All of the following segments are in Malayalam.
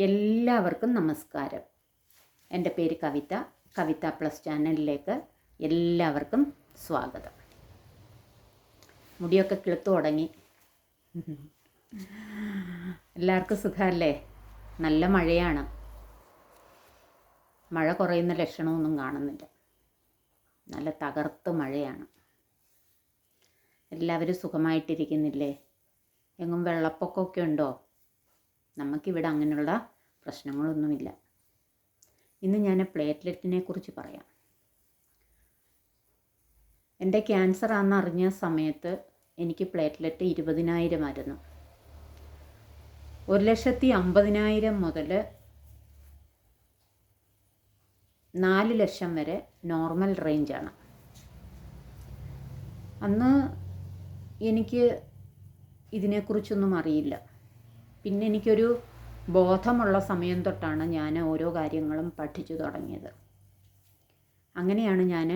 എല്ലാവർക്കും നമസ്കാരം. എൻ്റെ പേര് കവിത പ്ലസ് ചാനലിലേക്ക് എല്ലാവർക്കും സ്വാഗതം. മുടിയൊക്കെ കിളുത്തു തുടങ്ങി. എല്ലാവർക്കും സുഖമല്ലേ? നല്ല മഴയാണ്. മഴ കുറയുന്ന ലക്ഷണമൊന്നും കാണുന്നില്ല. നല്ല തകർത്ത് മഴയാണ്. എല്ലാവരും സുഖമായിട്ടിരിക്കുന്നില്ലേ? എങ്ങും വെള്ളപ്പൊക്കമൊക്കെ ഉണ്ടോ? നമുക്കിവിടെ അങ്ങനെയുള്ള പ്രശ്നങ്ങളൊന്നുമില്ല. ഇന്ന് ഞാൻ പ്ലേറ്റ്ലെറ്റിനെ കുറിച്ച് പറയാം. എൻ്റെ ക്യാൻസർ ആണെന്നറിഞ്ഞ സമയത്ത് എനിക്ക് പ്ലേറ്റ്ലെറ്റ് 20,000 ആയിരുന്നു. 1,50,000 മുതൽ 4 ലക്ഷം വരെ നോർമൽ റേഞ്ചാണ്. അന്ന് എനിക്ക് ഇതിനെക്കുറിച്ചൊന്നും അറിയില്ല. പിന്നെ എനിക്കൊരു ബോധമുള്ള സമയം തൊട്ടാണ് ഞാൻ ഓരോ കാര്യങ്ങളും പഠിച്ചു തുടങ്ങിയത്. അങ്ങനെയാണ് ഞാൻ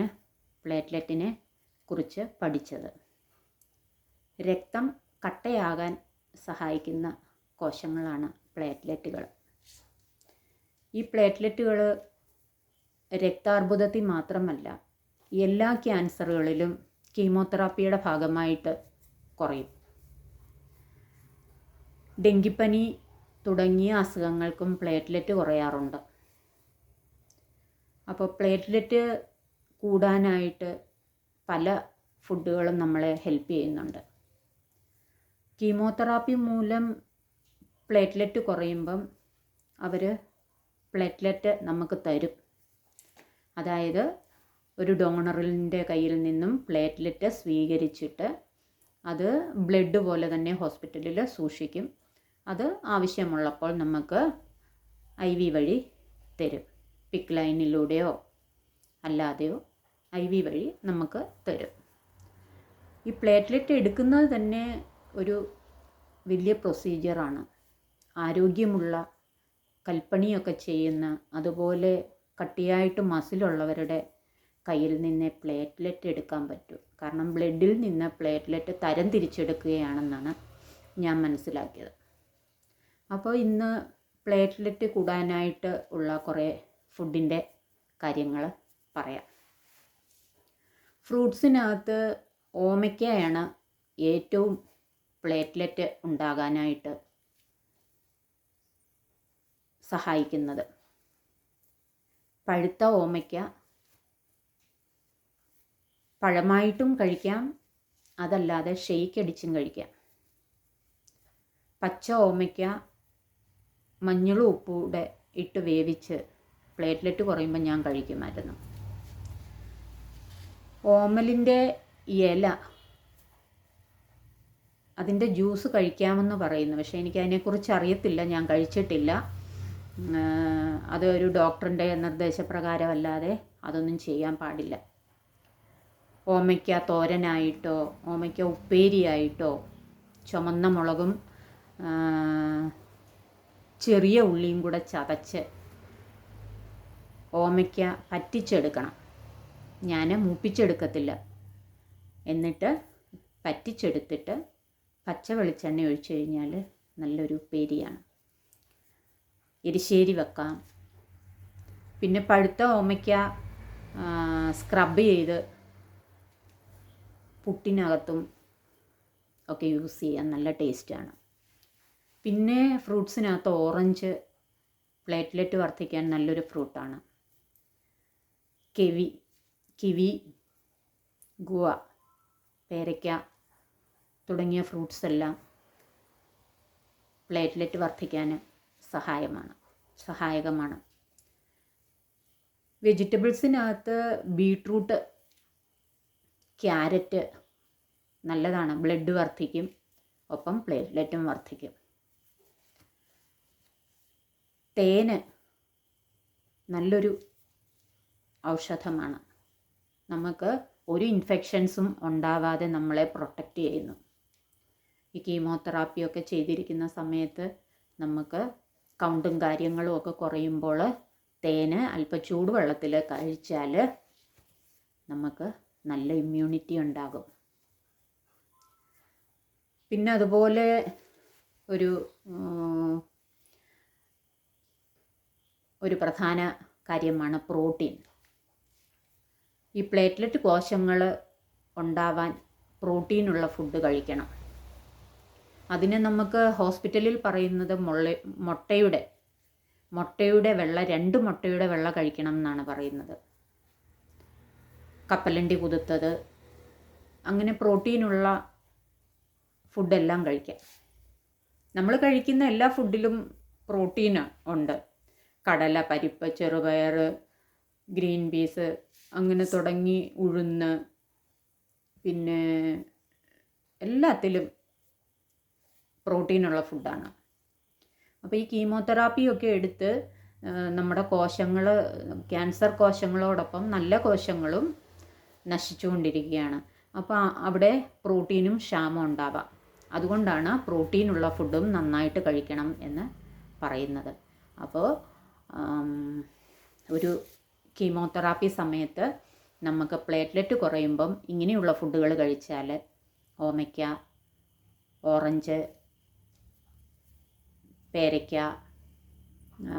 പ്ലേറ്റ്ലെറ്റിനെ കുറിച്ച് പഠിച്ചത്. രക്തം കട്ടയാകാൻ സഹായിക്കുന്ന കോശങ്ങളാണ് പ്ലേറ്റ്ലെറ്റുകൾ. ഈ പ്ലേറ്റ്ലെറ്റുകൾ രക്താർബുദത്തിൽ മാത്രമല്ല, എല്ലാ ക്യാൻസറുകളിലും കീമോതെറാപ്പിയുടെ ഭാഗമായിട്ട് കുറയും. ഡെങ്കിപ്പനി തുടങ്ങിയ അസുഖങ്ങൾക്കും പ്ലേറ്റ്ലെറ്റ് കുറയാറുണ്ട്. അപ്പോൾ പ്ലേറ്റ്ലെറ്റ് കൂടാനായിട്ട് പല ഫുഡുകളും നമ്മളെ ഹെൽപ്പ് ചെയ്യുന്നുണ്ട്. കീമോതെറാപ്പി മൂലം പ്ലേറ്റ്ലെറ്റ് കുറയുമ്പം അവർ പ്ലേറ്റ്ലെറ്റ് നമുക്ക് തരും. അതായത് ഒരു ഡോണറിൻ്റെ കയ്യിൽ നിന്നും പ്ലേറ്റ്ലെറ്റ് സ്വീകരിച്ചിട്ട് അത് ബ്ലഡ് പോലെ തന്നെ ഹോസ്പിറ്റലിൽ സൂക്ഷിക്കും. അത് ആവശ്യമുള്ളപ്പോൾ നമുക്ക് IV വഴി തരും. പിക്ക് ലൈനിലൂടെയോ അല്ലാതെയോ IV വഴി നമുക്ക് തരും. ഈ പ്ലേറ്റ്ലെറ്റ് എടുക്കുന്നത് തന്നെ ഒരു വലിയ പ്രൊസീജിയറാണ്. ആരോഗ്യമുള്ള കൽപ്പണിയൊക്കെ ചെയ്യുന്ന, അതുപോലെ കട്ടിയായിട്ട് മസിലുള്ളവരുടെ കയ്യിൽ നിന്ന് പ്ലേറ്റ്ലെറ്റ് എടുക്കാൻ പറ്റൂ. കാരണം ബ്ലഡിൽ നിന്ന് പ്ലേറ്റ്ലെറ്റ് തരം തിരിച്ചെടുക്കുകയാണെന്നാണ് ഞാൻ മനസ്സിലാക്കിയത്. അപ്പോൾ ഇന്ന് പ്ലേറ്റ്ലെറ്റ് കൂടാനായിട്ട് ഉള്ള കുറേ ഫുഡിൻ്റെ കാര്യങ്ങൾ പറയാം. ഫ്രൂട്ട്സിനകത്ത് ഓമയ്ക്കയാണ് ഏറ്റവും പ്ലേറ്റ്ലെറ്റ് ഉണ്ടാകാനായിട്ട് സഹായിക്കുന്നത്. പഴുത്ത ഓമയ്ക്ക പഴമായിട്ടും കഴിക്കാം, അതല്ലാതെ ഷെയ്ക്ക് അടിച്ചും കഴിക്കാം. പച്ച ഓമയ്ക്ക മഞ്ഞളും ഉപ്പും കൂടെ ഇട്ട് വേവിച്ച് പ്ലേറ്റ്ലെറ്റ് കുറയുമ്പോൾ ഞാൻ കഴിക്കുമായിരുന്നു. ഓമലിൻ്റെ ഇല, അതിൻ്റെ ജ്യൂസ് കഴിക്കാമെന്ന് പറയുന്നു. പക്ഷേ എനിക്കതിനെക്കുറിച്ച് അറിയത്തില്ല, ഞാൻ കഴിച്ചിട്ടില്ല. അതൊരു ഡോക്ടറിൻ്റെ നിർദ്ദേശപ്രകാരമല്ലാതെ അതൊന്നും ചെയ്യാൻ പാടില്ല. ഓമയ്ക്ക തോരനായിട്ടോ ഓമയ്ക്ക ഉപ്പേരിയായിട്ടോ ചുമന്ന മുളകും ചെറിയ ഉള്ളിയും കൂടെ ചതച്ച് ഓമയ്ക്ക പറ്റിച്ചെടുക്കണം. ഞാൻ മൂപ്പിച്ചെടുക്കത്തില്ല. എന്നിട്ട് പറ്റിച്ചെടുത്തിട്ട് പച്ച വെളിച്ചെണ്ണ ഒഴിച്ചു കഴിഞ്ഞാൽ നല്ലൊരു ഉപ്പേരിയാണ്. എരിശ്ശേരി വെക്കാം. പിന്നെ പഴുത്ത ഓമയ്ക്ക സ്ക്രബ് ചെയ്ത് പുട്ടിനകത്തും ഒക്കെ യൂസ് ചെയ്യാൻ നല്ല ടേസ്റ്റാണ്. പിന്നെ ഫ്രൂട്ട്സിനകത്ത് ഓറഞ്ച് പ്ലേറ്റ്ലെറ്റ് വർദ്ധിക്കാൻ നല്ലൊരു ഫ്രൂട്ടാണ്. കിവി, ഗുവ, പേരയ്ക്ക തുടങ്ങിയ ഫ്രൂട്ട്സ് എല്ലാം പ്ലേറ്റ്ലെറ്റ് വർദ്ധിക്കാൻ സഹായകമാണ്. വെജിറ്റബിൾസിനകത്ത് ബീട്രൂട്ട്, ക്യാരറ്റ് നല്ലതാണ്. ബ്ലഡ് വർദ്ധിക്കും, ഒപ്പം പ്ലേറ്റ്ലെറ്റും വർദ്ധിക്കും. തേന് നല്ലൊരു ഔഷധമാണ്. നമുക്ക് ഒരു ഇൻഫെക്ഷൻസും ഉണ്ടാവാതെ നമ്മളെ പ്രൊട്ടക്റ്റ് ചെയ്യുന്നു. ഈ കീമോതെറാപ്പിയൊക്കെ ചെയ്തിരിക്കുന്ന സമയത്ത് നമുക്ക് കൗണ്ടും കാര്യങ്ങളും ഒക്കെ കുറയുമ്പോൾ തേന് അല്പം ചൂടുവെള്ളത്തിൽ കഴിച്ചാൽ നമുക്ക് നല്ല ഇമ്മ്യൂണിറ്റി ഉണ്ടാകും. പിന്നെ അതുപോലെ ഒരു ഒരു പ്രധാന കാര്യമാണ് പ്രോട്ടീൻ. ഈ പ്ലേറ്റ്ലെറ്റ് കോശങ്ങൾ ഉണ്ടാവാൻ പ്രോട്ടീനുള്ള ഫുഡ് കഴിക്കണം. അതിന് നമുക്ക് ഹോസ്പിറ്റലിൽ പറയുന്നത് മുട്ടയുടെ വെള്ള 2 മുട്ടയുടെ വെള്ള കഴിക്കണം എന്നാണ് പറയുന്നത്. കപ്പലണ്ടി കുതിർത്തത്, അങ്ങനെ പ്രോട്ടീനുള്ള ഫുഡെല്ലാം കഴിക്കാം. നമ്മൾ കഴിക്കുന്ന എല്ലാ ഫുഡിലും പ്രോട്ടീൻ ഉണ്ട്. കടല, പരിപ്പ്, ചെറുപയർ, ഗ്രീൻ പീസ്, അങ്ങനെ തുടങ്ങി ഉഴുന്ന്, പിന്നെ എല്ലാത്തിലും പ്രോട്ടീനുള്ള ഫുഡാണ്. അപ്പോൾ ഈ കീമോതെറാപ്പിയൊക്കെ എടുത്ത് നമ്മുടെ കോശങ്ങൾ, ക്യാൻസർ കോശങ്ങളോടൊപ്പം നല്ല കോശങ്ങളും നശിച്ചുകൊണ്ടിരിക്കുകയാണ്. അപ്പോൾ അവിടെ പ്രോട്ടീനും ക്ഷാമം ഉണ്ടാവാം. അതുകൊണ്ടാണ് പ്രോട്ടീനുള്ള ഫുഡും നന്നായിട്ട് കഴിക്കണം എന്ന് പറയുന്നത്. അപ്പോൾ ഒരു കീമോതെറാപ്പി സമയത്ത് നമുക്ക് പ്ലേറ്റ്ലെറ്റ് കുറയുമ്പം ഇങ്ങനെയുള്ള ഫുഡുകൾ കഴിച്ചാൽ ഓമയ്ക്ക, ഓറഞ്ച്, പേരയ്ക്ക,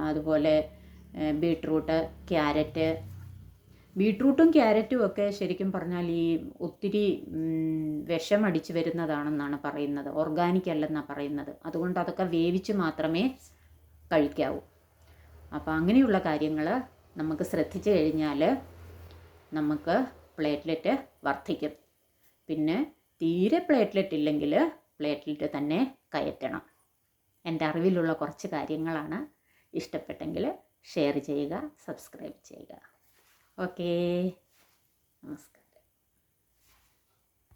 അതുപോലെ ബീട്രൂട്ട്, ക്യാരറ്റ്. ബീട്രൂട്ടും ക്യാരറ്റും ഒക്കെ ശരിക്കും പറഞ്ഞാൽ ഈ ഒത്തിരി വിഷമടിച്ച് വരുന്നതാണെന്നാണ് പറയുന്നത്. ഓർഗാനിക് അല്ലെന്നാണ് പറയുന്നത്. അതുകൊണ്ട് അതൊക്കെ വേവിച്ച് മാത്രമേ കഴിക്കാവൂ. അപ്പോൾ അങ്ങനെയുള്ള കാര്യങ്ങൾ നമുക്ക് ശ്രദ്ധിച്ചു കഴിഞ്ഞാൽ നമുക്ക് പ്ലേറ്റ്ലെറ്റ് വർദ്ധിക്കും. പിന്നെ തീരെ പ്ലേറ്റ്ലെറ്റ് ഇല്ലെങ്കിൽ പ്ലേറ്റ്ലെറ്റ് തന്നെ കയറ്റണം. എൻ്റെ അറിവിലുള്ള കുറച്ച് കാര്യങ്ങളാണ്. ഇഷ്ടപ്പെട്ടെങ്കിൽ ഷെയർ ചെയ്യുക, സബ്സ്ക്രൈബ് ചെയ്യുക. ഓക്കേ, നമസ്കാരം.